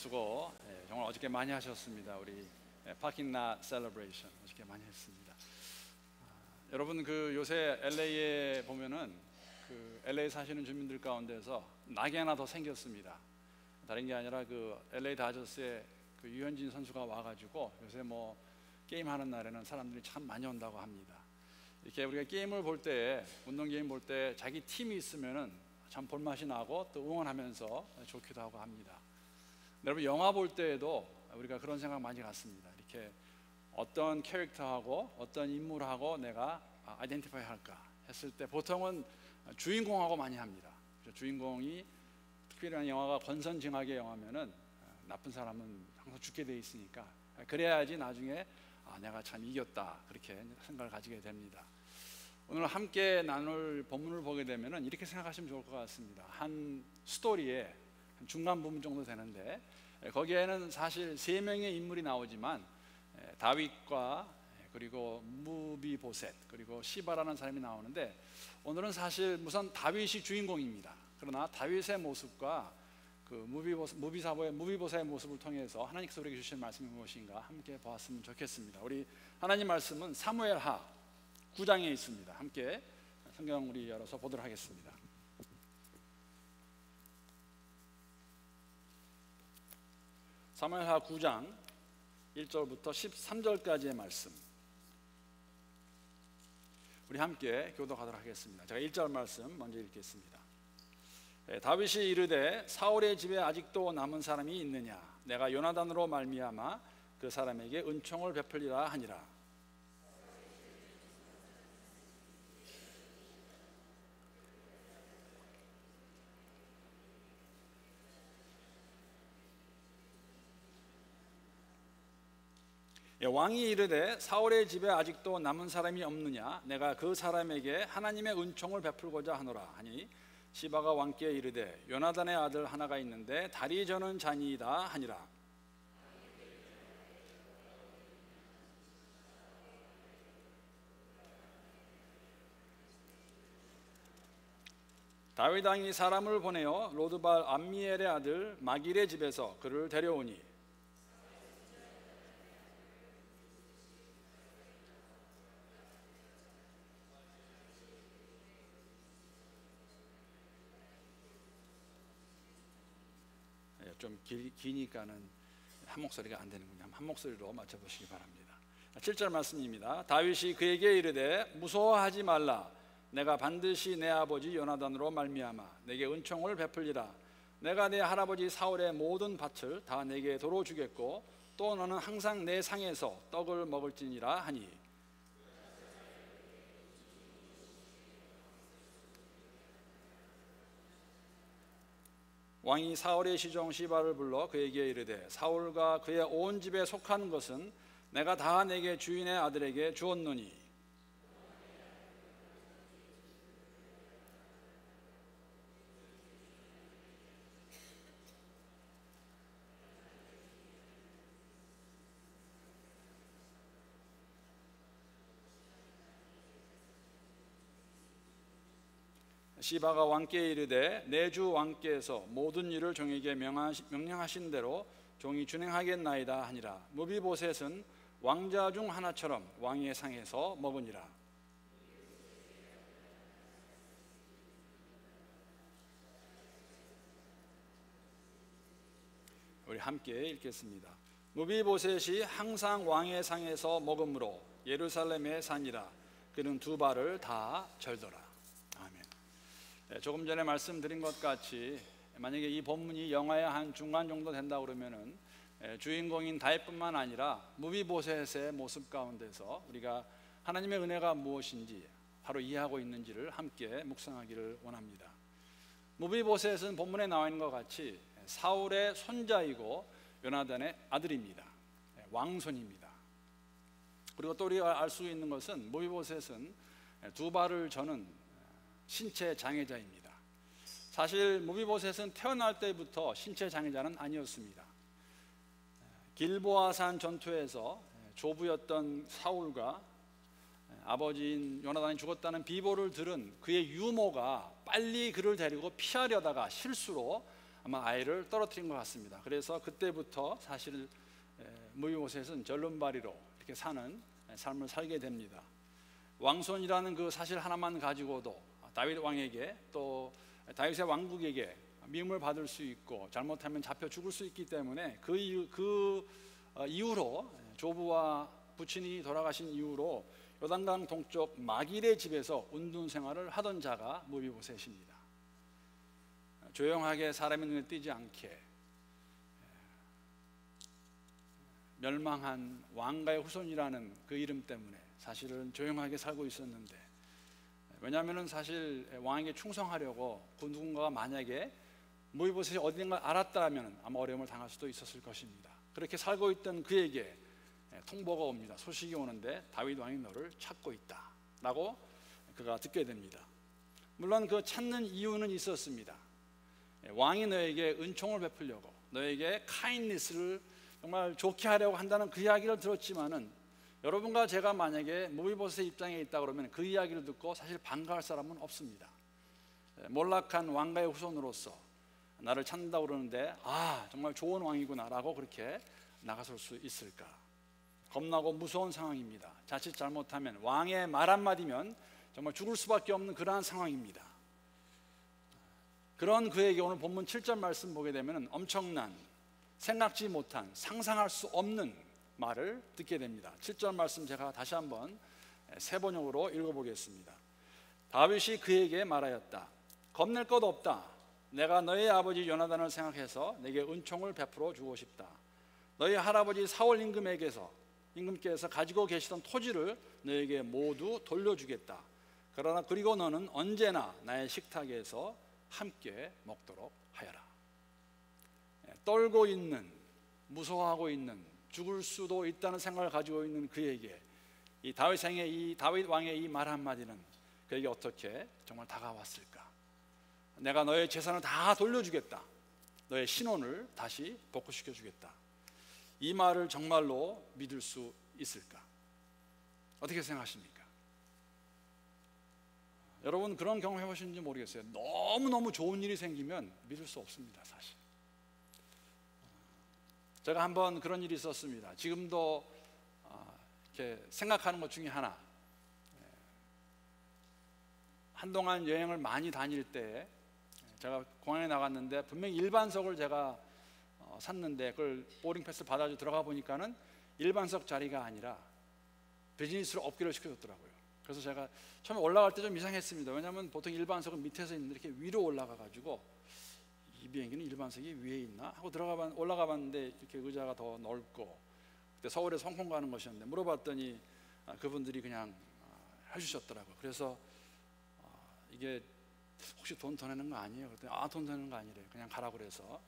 수고 정말 어저께 많이 하셨습니다. 우리 파킹라 셀러브레이션 어저께 많이 했습니다. 여러분 그 요새 LA에 보면은 그 LA 사시는 주민들 가운데서 낙이 하나 더 생겼습니다. 다른 게 아니라 그 LA 다저스에 그 유현진 선수가 와가지고 요새 뭐 게임 하는 날에는 사람들이 참 많이 온다고 합니다. 이렇게 우리가 게임을 볼 때, 운동 게임 볼 때 자기 팀이 있으면은 참 볼맛이 나고 또 응원하면서 좋기도 하고 합니다. 여러분 영화 볼 때에도 우리가 그런 생각 많이 갖습니다. 이렇게 어떤 캐릭터하고 어떤 인물하고 내가 아이덴티파이 할까 했을 때 보통은 주인공하고 많이 합니다. 주인공이 특별한 영화가 권선징악의 영화면은 나쁜 사람은 항상 죽게 돼 있으니까 그래야지 나중에 내가 참 이겼다 그렇게 생각을 가지게 됩니다. 오늘 함께 나눌 본문을 보게 되면은 이렇게 생각하시면 좋을 것 같습니다. 한 스토리의 중간 부분 정도 되는데 거기에는 사실 세 명의 인물이 나오지만 다윗과 그리고 무비보셋 그리고 시바라는 사람이 나오는데 오늘은 사실 우선 다윗이 주인공입니다. 그러나 다윗의 모습과 그 무비보셋의 모습을 통해서 하나님께서 우리에게 주신 말씀이 무엇인가 함께 보았으면 좋겠습니다. 우리 하나님 말씀은 사무엘하 9장에 있습니다. 함께 성경 우리 열어서 보도록 하겠습니다. 사무엘하 9장 1절부터 13절까지의 말씀 우리 함께 교독하도록 하겠습니다. 제가 1절 말씀 먼저 읽겠습니다. 다윗이 이르되 사울의 집에 아직도 남은 사람이 있느냐 내가 요나단으로 말미암아 그 사람에게 은총을 베풀리라 하니라. 왕이 이르되 사울의 집에 아직도 남은 사람이 없느냐 내가 그 사람에게 하나님의 은총을 베풀고자 하노라 하니 시바가 왕께 이르되 요나단의 아들 하나가 있는데 다리 저는 자니이다 하니라. 다윗 왕이 사람을 보내어 로드발 암미엘의 아들 마길의 집에서 그를 데려오니 좀 기니까는 한 목소리가 안 되는군요. 한 목소리로 맞춰보시기 바랍니다. 7절 말씀입니다. 다윗이 그에게 이르되 무서워하지 말라 내가 반드시 내 아버지 요나단으로 말미암아 내게 은총을 베풀리라. 내가 내 할아버지 사울의 모든 밭을 다 내게 도로 주겠고 또 너는 항상 내 상에서 떡을 먹을지니라 하니 왕이 사울의 시종 시바를 불러 그에게 이르되 사울과 그의 온 집에 속한 것은 내가 다 내게 주인의 아들에게 주었노니 시바가 왕께 이르되 내 주 왕께서 모든 일을 종에게 명령하신 대로 종이 준행하겠나이다 하니라. 무비보셋은 왕자 중 하나처럼 왕의 상에서 먹으니라. 우리 함께 읽겠습니다. 무비보셋이 항상 왕의 상에서 먹음으로 예루살렘에 사니라. 그는 두 발을 다 절더라. 조금 전에 말씀드린 것 같이 만약에 이 본문이 영화의 한 중간 정도 된다 그러면은 주인공인 다윗뿐만 아니라 무비보셋의 모습 가운데서 우리가 하나님의 은혜가 무엇인지 바로 이해하고 있는지를 함께 묵상하기를 원합니다. 무비보셋은 본문에 나와 있는 것 같이 사울의 손자이고 요나단의 아들입니다. 왕손입니다. 그리고 또 우리가 알 수 있는 것은 무비보셋은 두 발을 저는 신체 장애자입니다. 사실 무비보셋은 태어날 때부터 신체 장애자는 아니었습니다. 길보아산 전투에서 조부였던 사울과 아버지인 요나단이 죽었다는 비보를 들은 그의 유모가 빨리 그를 데리고 피하려다가 실수로 아마 아이를 떨어뜨린 것 같습니다. 그래서 그때부터 사실 무비보셋은 절름발이로 이렇게 사는 삶을 살게 됩니다. 왕손이라는 그 사실 하나만 가지고도 다윗 왕에게 또 다윗의 왕국에게 미움을 받을 수 있고 잘못하면 잡혀 죽을 수 있기 때문에 그 이후로 조부와 부친이 돌아가신 이후로 요단강 동쪽 마길의 집에서 운둔 생활을 하던 자가 무비보셋입니다. 조용하게 사람의 눈에 띄지 않게 멸망한 왕가의 후손이라는 그 이름 때문에 사실은 조용하게 살고 있었는데, 왜냐하면 사실 왕에게 충성하려고 그 누군가가 만약에 무비보셋이 어딘가 알았다면 아마 어려움을 당할 수도 있었을 것입니다. 그렇게 살고 있던 그에게 통보가 옵니다. 소식이 오는데 다윗 왕이 너를 찾고 있다 라고 그가 듣게 됩니다. 물론 그 찾는 이유는 있었습니다. 왕이 너에게 은총을 베풀려고, 너에게 카인니스를 정말 좋게 하려고 한다는 그 이야기를 들었지만은, 여러분과 제가 만약에 무비보셋의 입장에 있다 그러면 그 이야기를 듣고 사실 반가울 사람은 없습니다. 몰락한 왕가의 후손으로서 나를 찾는다고 그러는데 정말 좋은 왕이구나 라고 그렇게 나가설 수 있을까? 겁나고 무서운 상황입니다. 자칫 잘못하면 왕의 말 한마디면 정말 죽을 수밖에 없는 그러한 상황입니다. 그런 그에게 오늘 본문 7절 말씀 보게 되면 엄청난, 생각지 못한, 상상할 수 없는 말을 듣게 됩니다. 7절 말씀 제가 다시 한번 세 번역으로 읽어보겠습니다. 다윗이 그에게 말하였다. 겁낼 것 없다. 내가 너의 아버지 요나단을 생각해서 내게 은총을 베풀어 주고 싶다. 너희 할아버지 사울 임금께서 가지고 계시던 토지를 너에게 모두 돌려주겠다. 그러나 그리고 너는 언제나 나의 식탁에서 함께 먹도록 하여라. 떨고 있는, 무서워하고 있는, 죽을 수도 있다는 생각을 가지고 있는 그에게 이 다윗 왕의 이 말 한마디는 그에게 어떻게 정말 다가왔을까? 내가 너의 재산을 다 돌려주겠다. 너의 신혼을 다시 복구시켜 주겠다. 이 말을 정말로 믿을 수 있을까? 어떻게 생각하십니까? 여러분 그런 경험 해보셨는지 모르겠어요. 너무너무 좋은 일이 생기면 믿을 수 없습니다, 사실. 제가 한번 그런 일이 있었습니다. 지금도 이렇게 생각하는 것 중에 하나, 한동안 여행을 많이 다닐 때 제가 공항에 나갔는데 분명히 일반석을 제가 샀는데 그걸 보딩 패스를 받아서 들어가 보니까는 일반석 자리가 아니라 비즈니스로 업그레이드 시켜줬더라고요. 그래서 제가 처음에 올라갈 때 좀 이상했습니다. 왜냐하면 보통 일반석은 밑에서 있는데 이렇게 위로 올라가 가지고 이 비행기는 일반석이 위에 있나 하고 올라가 봤는데 이렇게 의자가 더 넓고, 그때 서울에서 홍콩 가는 것이었는데 물어봤더니 그분들이 그냥 해주셨더라고요. 그래서 이게 혹시 돈 더 내는 거 아니에요? 그랬더니 돈 더 내는 거 아니래요. 그냥 가라고 그래서.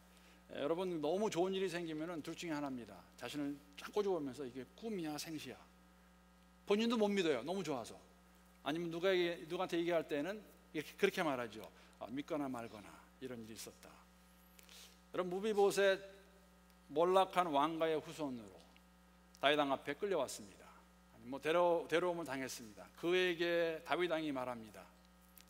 여러분 너무 좋은 일이 생기면은 둘 중에 하나입니다. 자신을 쫙 꼬집으면서 이게 꿈이야 생시야, 본인도 못 믿어요. 너무 좋아서. 아니면 누구한테 얘기할 때는 그렇게 말하죠. 믿거나 말거나 이런 일이 있었다. 여러분 무비보셋 몰락한 왕가의 후손으로 다윗 왕 앞에 끌려왔습니다. 데려옴을 당했습니다. 그에게 다윗 왕이 말합니다.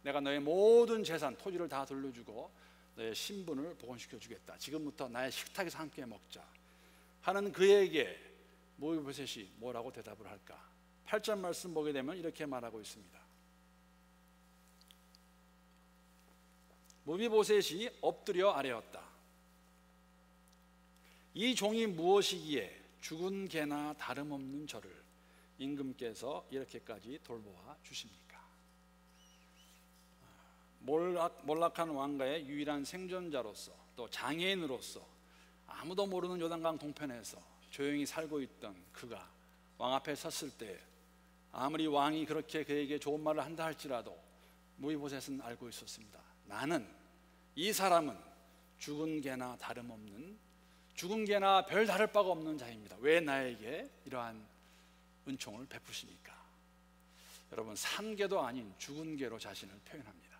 내가 너의 모든 재산, 토지를 다 돌려주고 너의 신분을 복원시켜 주겠다. 지금부터 나의 식탁에서 함께 먹자 하는 그에게 무비보셋이 뭐라고 대답을 할까? 8절 말씀 보게 되면 이렇게 말하고 있습니다. 무비보셋이 엎드려 아뢰었다. 이 종이 무엇이기에 죽은 개나 다름없는 저를 임금께서 이렇게까지 돌보아 주십니까? 몰락한 왕가의 유일한 생존자로서 또 장애인으로서 아무도 모르는 요단강 동편에서 조용히 살고 있던 그가 왕 앞에 섰을 때 아무리 왕이 그렇게 그에게 좋은 말을 한다 할지라도 무비보셋은 알고 있었습니다. 나는, 이 사람은 죽은 개나 다름없는, 죽은 개나 별 다를 바가 없는 자입니다. 왜 나에게 이러한 은총을 베푸십니까? 여러분 산 개도 아닌 죽은 개로 자신을 표현합니다.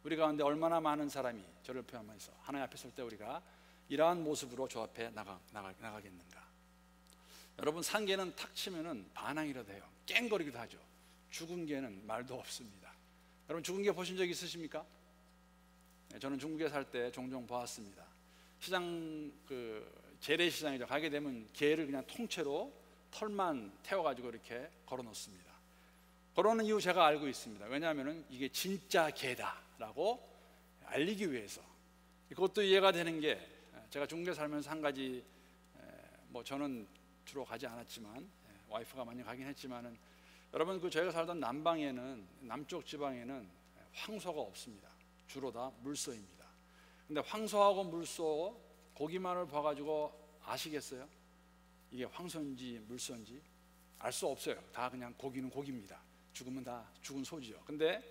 우리 가운데 얼마나 많은 사람이 저를 표현하면서 하나님 앞에 설 때 우리가 이러한 모습으로 저 앞에 나가겠는가? 여러분 산 개는 탁 치면은 반항이라도 해요. 깽거리기도 하죠. 죽은 개는 말도 없습니다. 여러분 죽은 개 보신 적 있으십니까? 저는 중국에 살 때 종종 보았습니다. 시장 재래시장이죠. 가게 되면 게를 그냥 통째로 털만 태워가지고 이렇게 걸어놓습니다. 걸어놓은 이유 제가 알고 있습니다. 왜냐하면 이게 진짜 게다라고 알리기 위해서. 그것도 이해가 되는 게, 제가 중국에 살면서 한 가지, 뭐 저는 주로 가지 않았지만 와이프가 많이 가긴 했지만은, 여러분 저희가 살던 남쪽 지방에는 황소가 없습니다. 주로 다 물소입니다. 근데 황소하고 물소 고기만을 봐가지고 아시겠어요? 이게 황소인지 물소인지 알 수 없어요. 다 그냥 고기는 고기입니다. 죽으면 다 죽은 소지요. 근데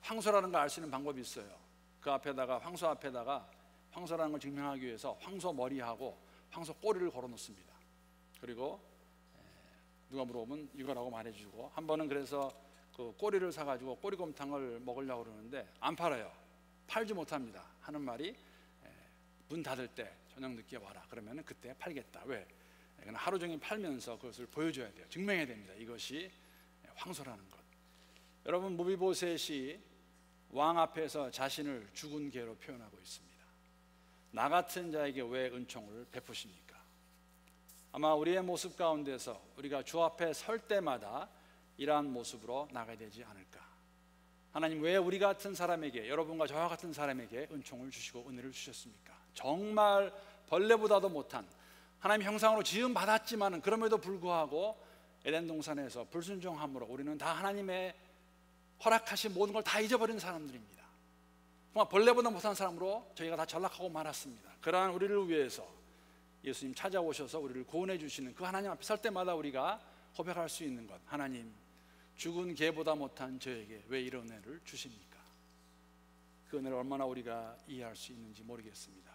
황소라는 걸 알 수 있는 방법이 있어요. 그 앞에다가, 황소 앞에다가 황소라는 걸 증명하기 위해서 황소 머리하고 황소 꼬리를 걸어 놓습니다. 그리고 누가 물어보면 이거라고 말해주고, 한 번은 그래서 그 꼬리를 사가지고 꼬리곰탕을 먹으려고 그러는데 안 팔아요. 팔지 못합니다. 하는 말이, 문 닫을 때 저녁 늦게 와라. 그러면 그때 팔겠다. 왜? 하루 종일 팔면서 그것을 보여줘야 돼요. 증명해야 됩니다. 이것이 황소라는 것. 여러분, 무비보셋이 왕 앞에서 자신을 죽은 개로 표현하고 있습니다. 나 같은 자에게 왜 은총을 베푸십니까? 아마 우리의 모습 가운데서 우리가 주 앞에 설 때마다 이러한 모습으로 나가야 되지 않을까. 하나님, 왜 우리 같은 사람에게, 여러분과 저와 같은 사람에게 은총을 주시고 은혜를 주셨습니까? 정말 벌레보다도 못한 하나님 형상으로 지음 받았지만은 그럼에도 불구하고 에덴 동산에서 불순종함으로 우리는 다 하나님의 허락하신 모든 걸 다 잊어버린 사람들입니다. 정말 벌레보다 못한 사람으로 저희가 다 전락하고 말았습니다. 그러한 우리를 위해서 예수님 찾아오셔서 우리를 구원해 주시는 그 하나님 앞에 설 때마다 우리가 고백할 수 있는 것, 하나님, 죽은 개보다 못한 저에게 왜 이런 은혜를 주십니까? 그 은혜를 얼마나 우리가 이해할 수 있는지 모르겠습니다.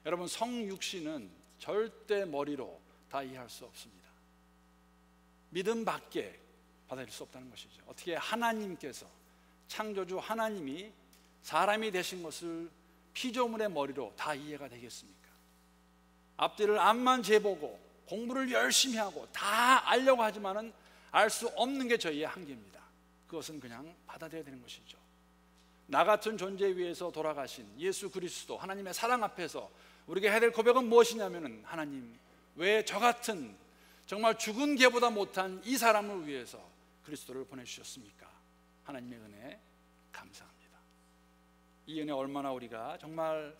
여러분, 성육신은 절대 머리로 다 이해할 수 없습니다. 믿음 밖에 받아들일 수 없다는 것이죠. 어떻게 하나님께서, 창조주 하나님이 사람이 되신 것을 피조물의 머리로 다 이해가 되겠습니까? 앞뒤를 앞만 재보고 공부를 열심히 하고 다 알려고 하지만은 알 수 없는 게 저희의 한계입니다. 그것은 그냥 받아들여야 되는 것이죠. 나 같은 존재 위해서 돌아가신 예수 그리스도, 하나님의 사랑 앞에서 우리가 해야 될 고백은 무엇이냐면은, 하나님, 왜 저 같은 정말 죽은 개보다 못한 이 사람을 위해서 그리스도를 보내주셨습니까? 하나님의 은혜 감사합니다. 이 은혜 얼마나 우리가 정말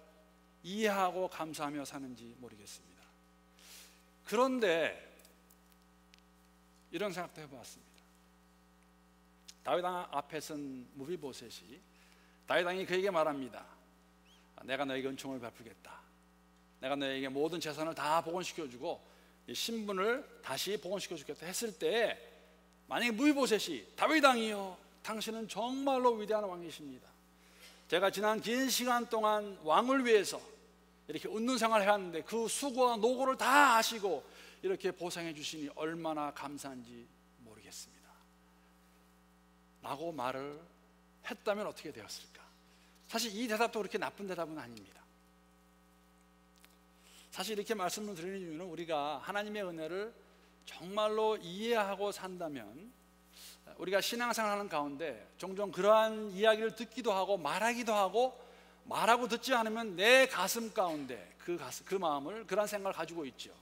이해하고 감사하며 사는지 모르겠습니다. 그런데 이런 생각도 해보았습니다. 다윗 앞에 선 무비보셋이, 다윗 왕이 그에게 말합니다. 내가 너에게 은총을 베풀겠다. 내가 너에게 모든 재산을 다 복원시켜주고 이 신분을 다시 복원시켜주겠다 했을 때, 만약에 무비보셋이, 다윗 왕이여, 당신은 정말로 위대한 왕이십니다. 제가 지난 긴 시간 동안 왕을 위해서 이렇게 웃는 생활을 해왔는데 그 수고와 노고를 다 아시고 이렇게 보상해 주시니 얼마나 감사한지 모르겠습니다 라고 말을 했다면 어떻게 되었을까? 사실 이 대답도 그렇게 나쁜 대답은 아닙니다. 사실 이렇게 말씀을 드리는 이유는, 우리가 하나님의 은혜를 정말로 이해하고 산다면, 우리가 신앙생활하는 가운데 종종 그러한 이야기를 듣기도 하고 말하기도 하고, 말하고 듣지 않으면 내 가슴 가운데 그 마음을, 그런 생각을 가지고 있죠.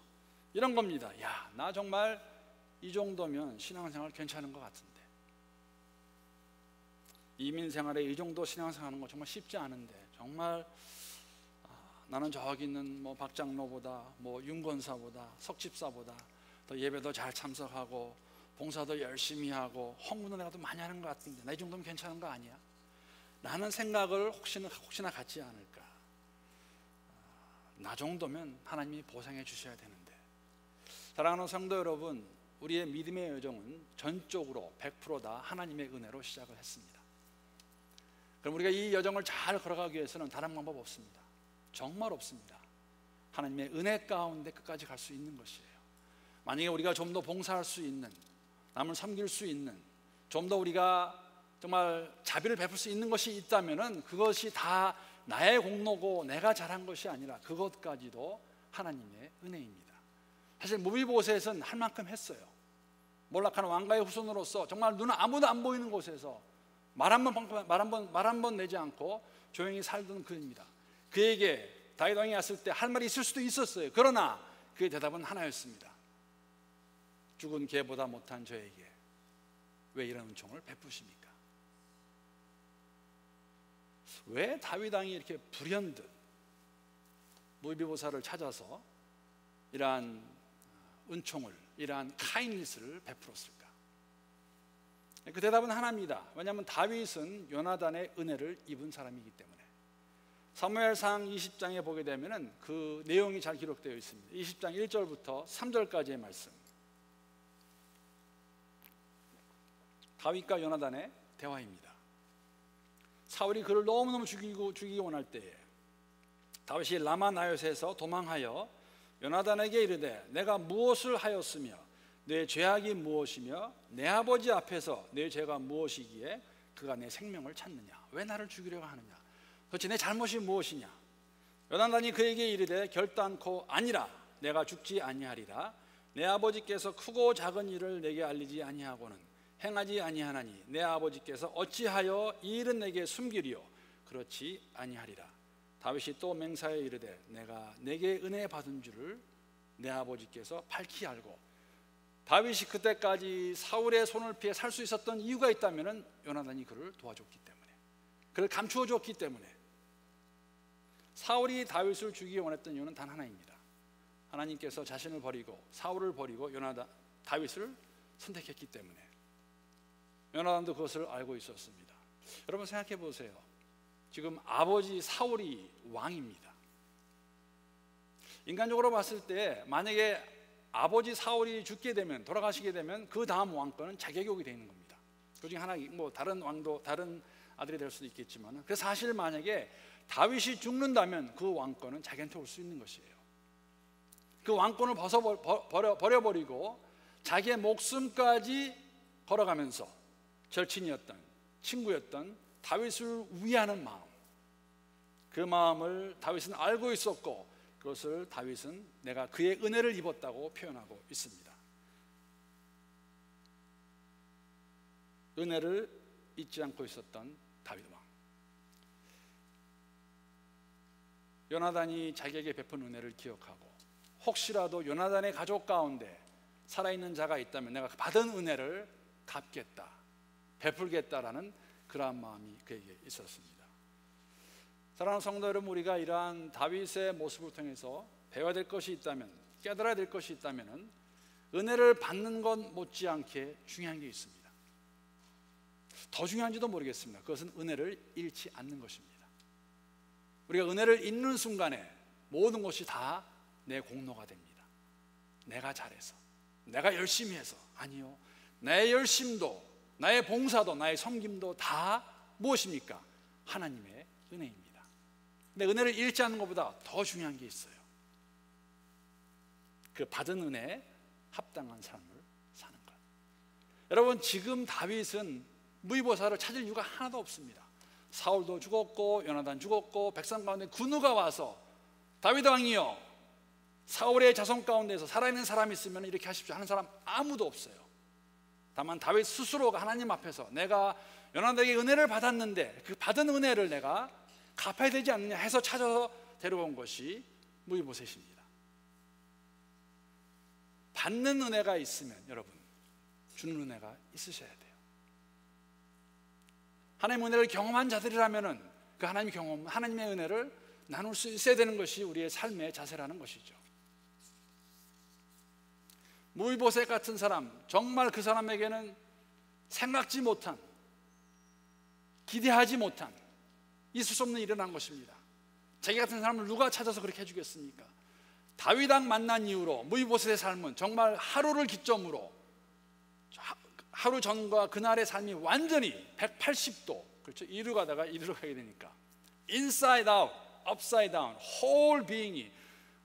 이런 겁니다. 야, 나 정말 이 정도면 신앙생활 괜찮은 것 같은데, 이민생활에 이 정도 신앙생활하는 거 정말 쉽지 않은데, 정말 나는 저기 있는 뭐 박장로보다, 뭐 윤권사보다, 석집사보다 더 예배도 잘 참석하고 봉사도 열심히 하고 헌금도 내가 더 많이 하는 것 같은데, 나 이 정도면 괜찮은 거 아니야? 라는 생각을 혹시나 갖지 않을까. 나 정도면 하나님이 보상해 주셔야 되는데. 사랑하는 성도 여러분, 우리의 믿음의 여정은 전적으로 100% 다 하나님의 은혜로 시작을 했습니다. 그럼 우리가 이 여정을 잘 걸어가기 위해서는 다른 방법 없습니다. 정말 없습니다. 하나님의 은혜 가운데 끝까지 갈 수 있는 것이에요. 만약에 우리가 좀 더 봉사할 수 있는, 남을 섬길 수 있는, 좀 더 우리가 정말 자비를 베풀 수 있는 것이 있다면은 그것이 다 나의 공로고 내가 잘한 것이 아니라 그것까지도 하나님의 은혜입니다. 사실 무비보셋은 할 만큼 했어요. 몰락하는 왕가의 후손으로서 정말 눈은 아무도 안 보이는 곳에서 말 한 번 내지 않고 조용히 살던 그입니다. 그에게 다윗 왕이 왔을 때 할 말이 있을 수도 있었어요. 그러나 그의 대답은 하나였습니다. 죽은 개보다 못한 저에게 왜 이런 은총을 베푸십니까? 왜 다윗 왕이 이렇게 불현듯 무비보사를 찾아서 이러한 은총을, 이러한 카인리스를 베풀었을까? 그 대답은 하나입니다. 왜냐하면 다윗은 요나단의 은혜를 입은 사람이기 때문에. 사무엘상 20장에 보게 되면 그 내용이 잘 기록되어 있습니다. 20장 1절부터 3절까지의 말씀. 다윗과 요나단의 대화입니다. 사울이 그를 너무너무 죽이기 원할 때에 다윗이 라마 나요스에서 도망하여 요나단에게 이르되 내가 무엇을 하였으며 내 죄악이 무엇이며 내 아버지 앞에서 내 죄가 무엇이기에 그가 내 생명을 찾느냐? 왜 나를 죽이려고 하느냐? 도대체 내 잘못이 무엇이냐? 요나단이 그에게 이르되 결단코 아니라 내가 죽지 아니하리라. 내 아버지께서 크고 작은 일을 내게 알리지 아니하고는 행하지 아니하나니 내 아버지께서 어찌하여 이 일은 내게 숨기리요? 그렇지 아니하리라. 다윗이 또 맹사에 이르되 내가 내게 은혜 받은 줄을 내 아버지께서 밝히 알고. 다윗이 그때까지 사울의 손을 피해 살 수 있었던 이유가 있다면 요나단이 그를 도와줬기 때문에, 그를 감추어 줬기 때문에. 사울이 다윗을 죽이기 원했던 이유는 단 하나입니다. 하나님께서 자신을 버리고 사울을 버리고 다윗을 선택했기 때문에. 요나단도 그것을 알고 있었습니다. 여러분 생각해 보세요. 지금 아버지 사울이 왕입니다. 인간적으로 봤을 때 만약에 아버지 사울이 죽게 되면, 돌아가시게 되면 그 다음 왕권은 자기에게 오게 되는 겁니다. 그 중에 하나, 뭐 다른 왕도 다른 아들이 될 수도 있겠지만, 그래서 사실 만약에 다윗이 죽는다면 그 왕권은 자기한테 올 수 있는 것이에요. 그 왕권을 버려버리고 자기의 목숨까지 걸어가면서 절친이었던, 친구였던 다윗을 위하는 마음, 그 마음을 다윗은 알고 있었고, 그것을 다윗은 내가 그의 은혜를 입었다고 표현하고 있습니다. 은혜를 잊지 않고 있었던 다윗 왕. 요나단이 자기에게 베푼 은혜를 기억하고, 혹시라도 요나단의 가족 가운데 살아있는 자가 있다면 내가 받은 은혜를 갚겠다, 베풀겠다라는 그러한 마음이 그에게 있었습니다. 사랑하는 성도 여러분, 우리가 이러한 다윗의 모습을 통해서 배워야 될 것이 있다면, 깨달아야 될 것이 있다면 은혜를 받는 것 못지않게 중요한 게 있습니다. 더 중요한지도 모르겠습니다. 그것은 은혜를 잃지 않는 것입니다. 우리가 은혜를 잃는 순간에 모든 것이 다 내 공로가 됩니다. 내가 잘해서, 내가 열심히 해서. 아니요, 나의 열심도, 나의 봉사도, 나의 섬김도 다 무엇입니까? 하나님의 은혜입니다. 근데 은혜를 잃지 않는 것보다 더 중요한 게 있어요. 그 받은 은혜에 합당한 삶을 사는 것. 여러분, 지금 다윗은 무비보사를 찾을 이유가 하나도 없습니다. 사울도 죽었고 요나단 죽었고 백성 가운데 군우가 와서 다윗 왕이여, 사울의 자손 가운데서 살아있는 사람이 있으면 이렇게 하십시오 하는 사람 아무도 없어요. 다만 다윗 스스로가 하나님 앞에서 내가 요나단에게 은혜를 받았는데 그 받은 은혜를 내가 갚아야 되지 않느냐 해서 찾아서 데려온 것이 무비보셋입니다. 받는 은혜가 있으면 여러분, 주는 은혜가 있으셔야 돼요. 하나님의 은혜를 경험한 자들이라면 그 하나님의 은혜를 나눌 수 있어야 되는 것이 우리의 삶의 자세라는 것이죠. 무비보셋 같은 사람, 정말 그 사람에게는 생각지 못한, 기대하지 못한, 있을 수 없는 일이 일어난 것입니다. 자기 같은 사람을 누가 찾아서 그렇게 해주겠습니까? 다윗 왕 만난 이후로 무비보셋의 삶은 정말 하루를 기점으로 하루 전과 그날의 삶이 완전히 180도, 그렇죠? 이리로 가다가 이리로 가게 되니까 inside out, upside down, whole being이,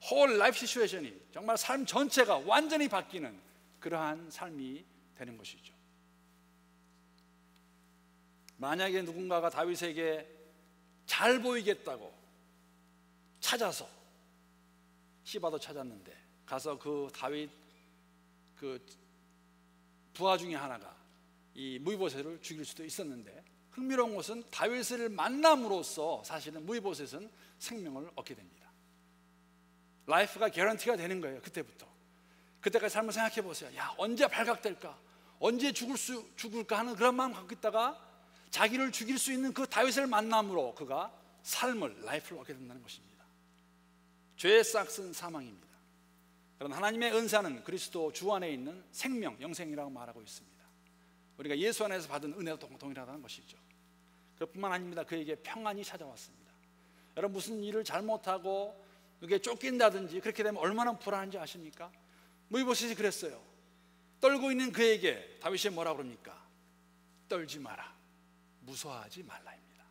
whole life situation이 정말 삶 전체가 완전히 바뀌는 그러한 삶이 되는 것이죠. 만약에 누군가가 다윗에게 잘 보이겠다고 찾아서, 시바도 찾았는데 가서 그 다윗 그 부하 중에 하나가 이 무비보셋을 죽일 수도 있었는데 흥미로운 것은 다윗을 만남으로써 사실은 무이보셋은 생명을 얻게 됩니다. 라이프가 개런티가 되는 거예요. 그때부터. 그때까지 삶을 생각해 보세요. 야, 언제 발각될까? 언제 죽을까 하는 그런 마음 갖고 있다가 자기를 죽일 수 있는 그 다윗을 만남으로 그가 삶을, 라이프를 얻게 된다는 것입니다. 죄의 싹은 사망입니다. 그런 하나님의 은사는 그리스도 주 안에 있는 생명, 영생이라고 말하고 있습니다. 우리가 예수 안에서 받은 은혜도 동일하다는 것이죠. 그뿐만 아닙니다. 그에게 평안이 찾아왔습니다. 여러분, 무슨 일을 잘못하고 누구에 쫓긴다든지 그렇게 되면 얼마나 불안한지 아십니까? 무이보셋이 그랬어요. 떨고 있는 그에게 다윗이 뭐라 그럽니까? 떨지 마라, 무서워하지 말라입니다.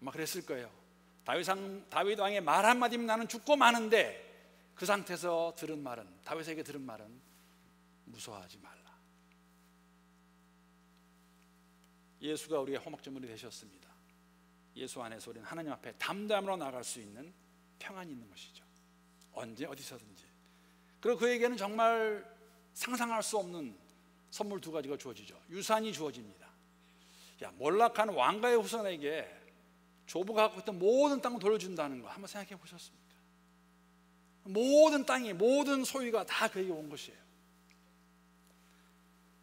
아마 그랬을 거예요. 다윗 왕의 말 한마디면 나는 죽고 마는데, 그 상태에서 들은 말은, 다윗에게 들은 말은 무서워하지 말라. 예수가 우리의 허목제물이 되셨습니다. 예수 안에서 우리는 하나님 앞에 담담으로 나갈 수 있는 평안이 있는 것이죠. 언제 어디서든지. 그리고 그에게는 정말 상상할 수 없는 선물 두 가지가 주어지죠. 유산이 주어집니다. 몰락한 왕가의 후손에게 조부가 갖고 있던 모든 땅을 돌려준다는 거 한번 생각해 보셨습니까? 모든 땅이, 모든 소유가 다 그에게 온 것이에요.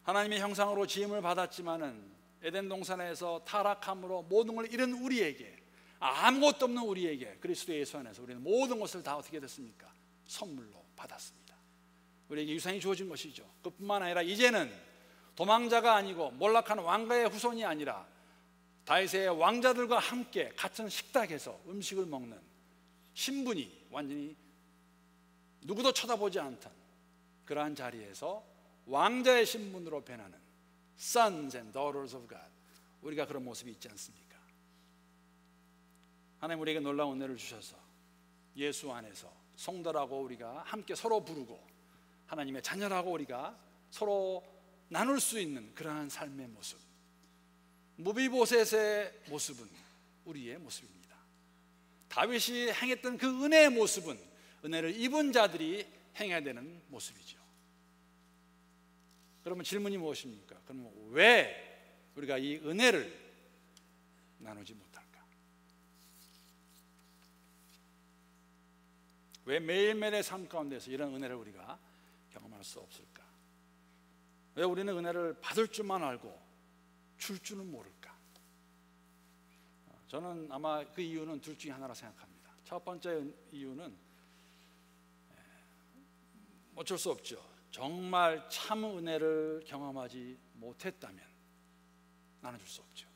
하나님의 형상으로 지음을 받았지만은 에덴 동산에서 타락함으로 모든 걸 잃은 우리에게, 아무것도 없는 우리에게 그리스도 예수 안에서 우리는 모든 것을 다 어떻게 됐습니까? 선물로 받았습니다. 우리에게 유산이 주어진 것이죠. 그뿐만 아니라 이제는 도망자가 아니고 몰락한 왕가의 후손이 아니라 다윗의 왕자들과 함께 같은 식탁에서 음식을 먹는 신분이 완전히 누구도 쳐다보지 않던 그러한 자리에서 왕자의 신분으로 변하는 Sons and Daughters of God, 우리가 그런 모습이 있지 않습니까? 하나님 우리에게 놀라운 은혜를 주셔서 예수 안에서 성도라고 우리가 함께 서로 부르고 하나님의 자녀라고 우리가 서로 나눌 수 있는 그러한 삶의 모습, 무비보셋의 모습은 우리의 모습입니다. 다윗이 행했던 그 은혜의 모습은 은혜를 입은 자들이 행해야 되는 모습이죠. 그러면 질문이 무엇입니까? 그러면 왜 우리가 이 은혜를 나누지 못할까? 왜 매일매일의 삶 가운데서 이런 은혜를 우리가 경험할 수 없을까? 왜 우리는 은혜를 받을 줄만 알고 줄 줄은 모를까? 저는 아마 그 이유는 둘 중에 하나라 생각합니다. 첫 번째 이유는 어쩔 수 없죠. 정말 참 은혜를 경험하지 못했다면 나눠줄 수 없죠.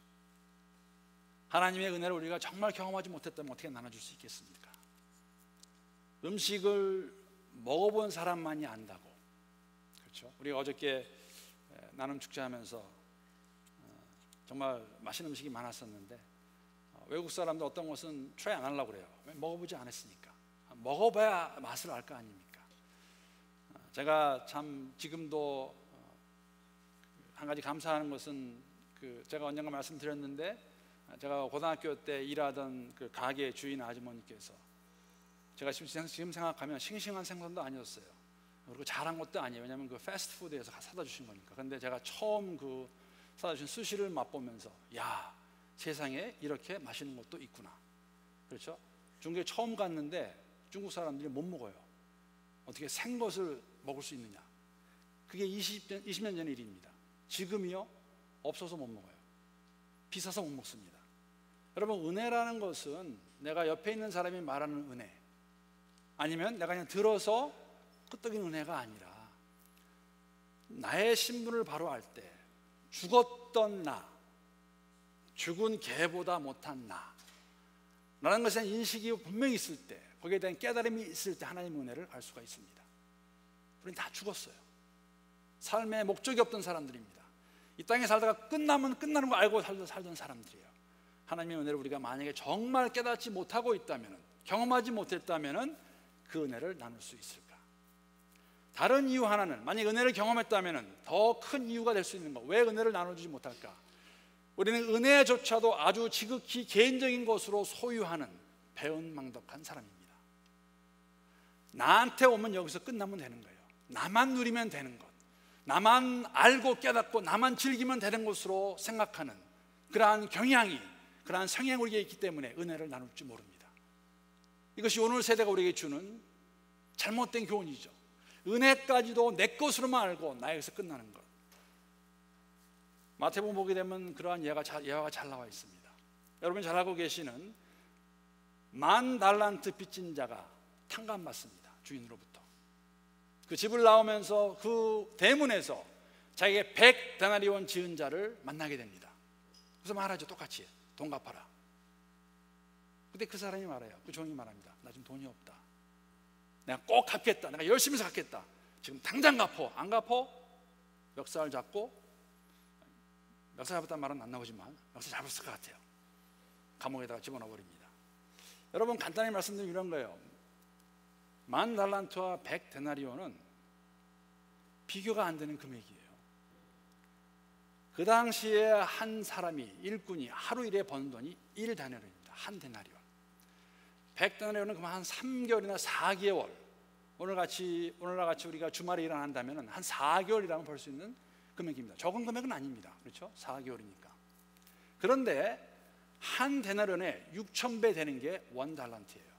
하나님의 은혜를 우리가 정말 경험하지 못했다면 어떻게 나눠줄 수 있겠습니까? 음식을 먹어본 사람만이 안다고. 그렇죠? 우리가 어저께 나눔 축제하면서 정말 맛있는 음식이 많았었는데 외국 사람들 어떤 것은 트라이 안 하려고 그래요. 먹어보지 않았으니까. 먹어봐야 맛을 알 거 아닙니까? 제가 참 지금도 한 가지 감사하는 것은 제가 언젠가 말씀드렸는데 제가 고등학교 때 일하던 그 가게 주인 아주머니께서 제가 지금 생각하면 싱싱한 생선도 아니었어요. 그리고 잘한 것도 아니에요. 왜냐하면 그 패스트푸드에서 사다 주신 거니까. 그런데 제가 처음 그 사다 주신 스시를 맛보면서 야, 세상에 이렇게 맛있는 것도 있구나. 그렇죠? 중국에 처음 갔는데 중국 사람들이 못 먹어요. 어떻게 생것을 먹을 수 있느냐? 그게 20년 전 일입니다. 지금이요? 없어서 못 먹어요. 비싸서 못 먹습니다. 여러분, 은혜라는 것은 내가 옆에 있는 사람이 말하는 은혜, 아니면 내가 그냥 들어서 끄떡인 은혜가 아니라 나의 신분을 바로 알 때 죽었던 나, 죽은 개보다 못한 나 라는 것에 대한 인식이 분명히 있을 때, 거기에 대한 깨달음이 있을 때 하나님의 은혜를 알 수가 있습니다. 우리는 다 죽었어요. 삶에 목적이 없던 사람들입니다. 이 땅에 살다가 끝나면 끝나는 거 알고 살던 사람들이에요. 하나님의 은혜를 우리가 만약에 정말 깨닫지 못하고 있다면, 경험하지 못했다면 그 은혜를 나눌 수 있을까? 다른 이유 하나는, 만약 은혜를 경험했다면 더 큰 이유가 될 수 있는 거, 왜 은혜를 나눠주지 못할까? 우리는 은혜조차도 아주 지극히 개인적인 것으로 소유하는 배은망덕한 사람입니다. 나한테 오면 여기서 끝나면 되는 거예요. 나만 누리면 되는 것, 나만 알고 깨닫고 나만 즐기면 되는 것으로 생각하는 그러한 경향이, 그러한 성향이 우리에게 있기 때문에 은혜를 나눌 줄 모릅니다. 이것이 오늘 세대가 우리에게 주는 잘못된 교훈이죠. 은혜까지도 내 것으로만 알고 나에게서 끝나는 것. 마태복음 보게 되면 그러한 예화가 잘 나와 있습니다. 여러분이 잘 알고 계시는 10,000달란트 빚진 자가 탕감받습니다. 주인으로부터. 그 집을 나오면서 그 대문에서 자기에게 100데나리온 지은 자를 만나게 됩니다. 그래서 말하죠. 똑같이 돈 갚아라. 근데 그 사람이 말해요. 그 종이 말합니다. 나 지금 돈이 없다. 내가 꼭 갚겠다. 내가 열심히 해서 갚겠다. 지금 당장 갚어. 안 갚어? 멱살 잡고, 멱살 잡았다는 말은 안 나오지만 멱살 잡았을 것 같아요. 감옥에다가 집어넣어 버립니다. 여러분, 간단히 말씀드리면 이런 거예요. 10,000달란트와 100데나리온은 비교가 안 되는 금액이에요. 그 당시에 한 사람이, 일꾼이 하루 일에 버는 돈이 1데나리온입니다. 한 데나리온. 100데나리온은 그만 한 3개월이나 4개월, 오늘날 같이 우리가 주말에 일 안 한다면 한 4개월 일하면 벌 수 있는 금액입니다. 적은 금액은 아닙니다. 그렇죠? 4개월이니까. 그런데 한 데나리온에 6,000배 되는 게 1달란트예요.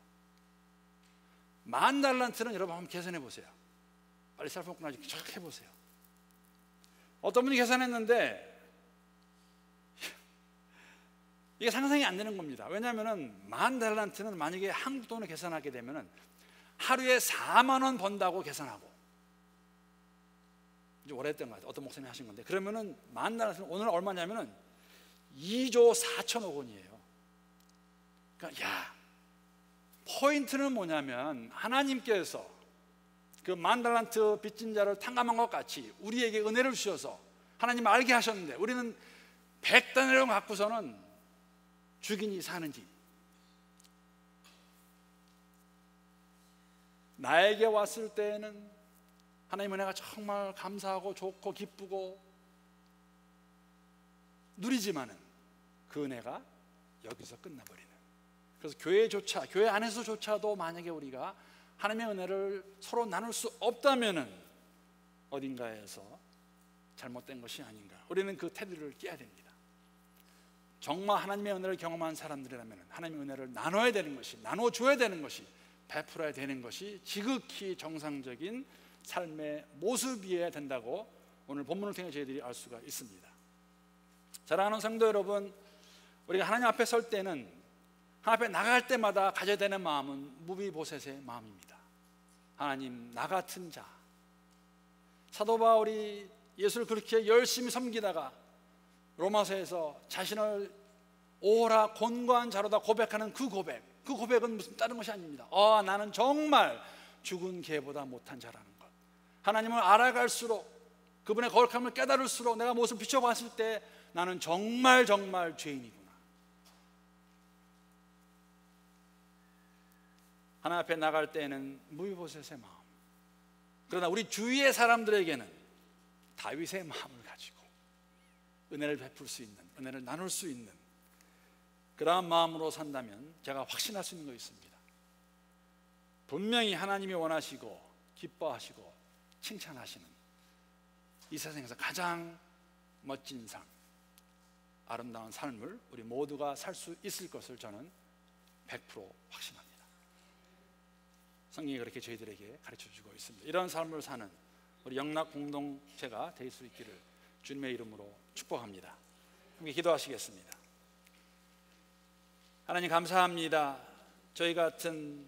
10,000달란트는 여러분 한번 계산해 보세요. 빨리 셀폰 끊어지고 쫙 해보세요. 어떤 분이 계산했는데 이게 상상이 안 되는 겁니다. 왜냐하면 10,000달란트는 만약에 한국 돈으로 계산하게 되면 하루에 4만 원 번다고 계산하고, 이제 오래됐던 것 같아요. 어떤 목사님이 하신 건데, 그러면은 10,000달란트는 오늘 얼마냐면은 2조 4천억 원이에요. 그러니까 포인트는 뭐냐면 하나님께서 그 10,000달란트 빚진 자를 탕감한 것 같이 우리에게 은혜를 주셔서 하나님 알게 하셨는데, 우리는 100데나리온 갖고서는 죽이니 사는지, 나에게 왔을 때에는 하나님 은혜가 정말 감사하고 좋고 기쁘고 누리지만은 그 은혜가 여기서 끝나버리는. 그래서 교회 안에서조차도 만약에 우리가 하나님의 은혜를 서로 나눌 수 없다면은 어딘가에서 잘못된 것이 아닌가. 우리는 그 테두리를 깨야 됩니다. 정말 하나님의 은혜를 경험한 사람들이라면 하나님의 은혜를 나눠야 되는 것이, 나눠줘야 되는 것이, 베풀어야 되는 것이 지극히 정상적인 삶의 모습이어야 된다고 오늘 본문을 통해 저희들이 알 수가 있습니다. 사랑하는 성도 여러분, 우리가 하나님 앞에 설 때는, 하나님 앞에 나갈 때마다 가져야 되는 마음은 무비보셋의 마음입니다. 하나님, 나 같은 자. 사도 바울이 예수를 그렇게 열심히 섬기다가 로마서에서 자신을 오라 곤고한 자로다 고백하는 그 고백은 무슨 다른 것이 아닙니다. 나는 정말 죽은 개보다 못한 자라는 것. 하나님을 알아갈수록, 그분의 거룩함을 깨달을수록 내가 모습을 비춰봤을 때 나는 정말 죄인이구나. 하나님 앞에 나갈 때에는 무비보셋의 마음, 그러나 우리 주위의 사람들에게는 다윗의 마음을 가지고 은혜를 베풀 수 있는, 은혜를 나눌 수 있는 그러한 마음으로 산다면 제가 확신할 수 있는 거 있습니다. 분명히 하나님이 원하시고 기뻐하시고 칭찬하시는 이 세상에서 가장 멋진 삶, 아름다운 삶을 우리 모두가 살 수 있을 것을 저는 100% 확신합니다. 성경이 그렇게 저희들에게 가르쳐주고 있습니다. 이런 삶을 사는 우리 영락 공동체가 될 수 있기를 주님의 이름으로 축복합니다. 함께 기도하시겠습니다. 하나님, 감사합니다. 저희 같은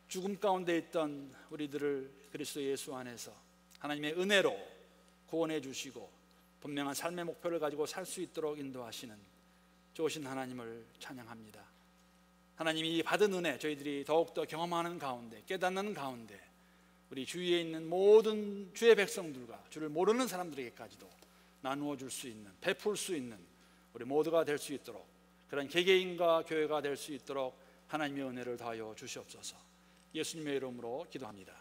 죽음 가운데 있던 우리들을 그리스도 예수 안에서 하나님의 은혜로 구원해 주시고 분명한 삶의 목표를 가지고 살 수 있도록 인도하시는 좋으신 하나님을 찬양합니다. 하나님이 받은 은혜 저희들이 더욱더 경험하는 가운데, 깨닫는 가운데 우리 주위에 있는 모든 주의 백성들과 주를 모르는 사람들에게까지도 나누어 줄 수 있는, 베풀 수 있는 우리 모두가 될 수 있도록, 그런 개개인과 교회가 될 수 있도록 하나님의 은혜를 다하여 주시옵소서. 예수님의 이름으로 기도합니다.